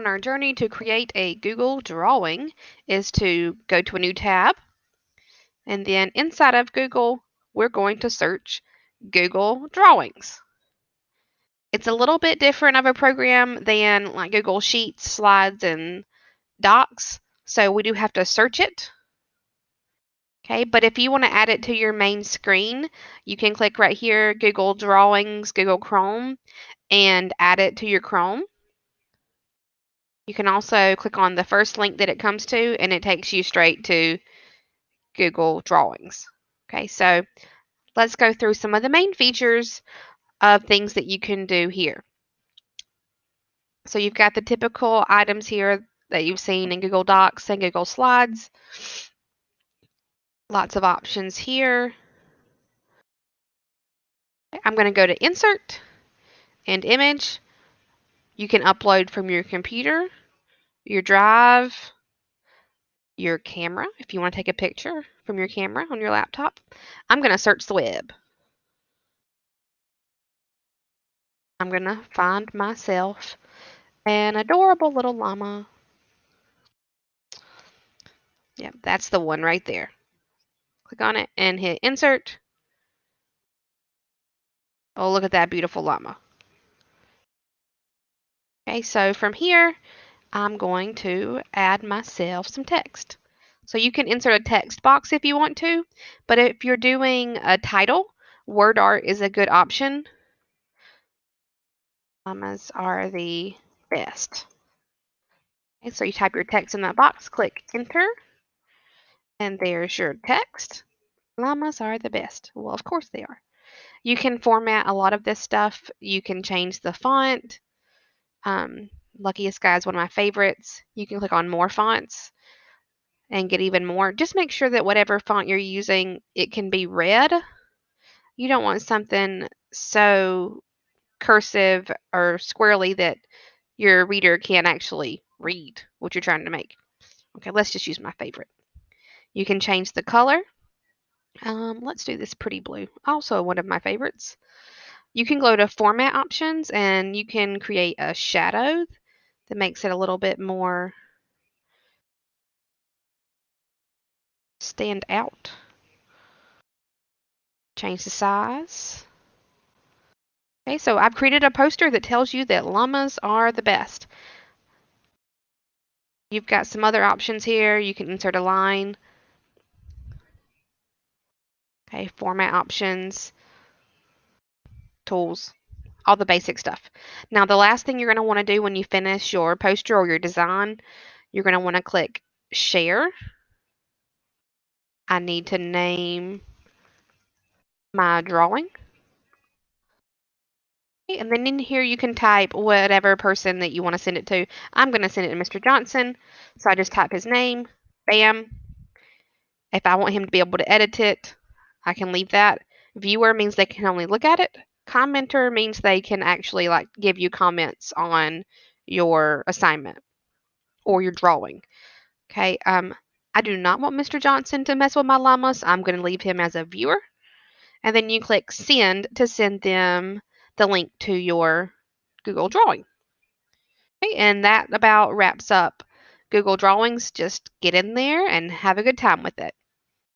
on our journey to create a Google drawing is to go to a new tab, and then inside of Google, we're going to search Google Drawings. It's a little bit different of a program than like Google Sheets, Slides, and Docs, so we do have to search it. Okay, but if you want to add it to your main screen, you can click right here, Google Drawings, Google Chrome, and add it to your Chrome. You can also click on the first link that it comes to, and it takes you straight to Google Drawings. Okay, so let's go through some of the main features of things that you can do here. So you've got the typical items here that you've seen in Google Docs and Google Slides. Lots of options here. I'm going to go to Insert and Image. You can upload from your computer, your drive, your camera, if you want to take a picture from your camera on your laptop. I'm going to search the web. I'm going to find myself an adorable little llama. Yeah, that's the one right there. Click on it and hit Insert. Oh, look at that beautiful llama. Okay, so from here, I'm going to add myself some text. So you can insert a text box if you want to, but if you're doing a title, word art is a good option. Llamas are the best. Okay, so you type your text in that box, click enter, and there's your text. Llamas are the best. Well, of course they are. You can format a lot of this stuff. You can change the font. Luckiest Guy is one of my favorites. You can click on more fonts and get even more. Just make sure that whatever font you're using, it can be read. You don't want something so cursive or squirrely that your reader can't actually read what you're trying to make. Okay, let's just use my favorite. You can change the color. Let's do this pretty blue. Also one of my favorites. You can go to format options and you can create a shadow that makes it a little bit more stand out. Change the size. Okay, so I've created a poster that tells you that llamas are the best. You've got some other options here. You can insert a line. Okay, format options, tools, all the basic stuff. Now, the last thing you're going to want to do when you finish your poster or your design, you're going to want to click Share. I need to name my drawing. And then in here you can type whatever person that you want to send it to. I'm going to send it to Mr. Johnson. So I just type his name. Bam. If I want him to be able to edit it, I can leave that. Viewer means they can only look at it. Commenter means they can actually like give you comments on your assignment or your drawing. Okay. I do not want Mr. Johnson to mess with my llamas. I'm going to leave him as a viewer. And then you click send to send them the link to your Google Drawing. Okay, and that about wraps up Google Drawings. Just get in there and have a good time with it.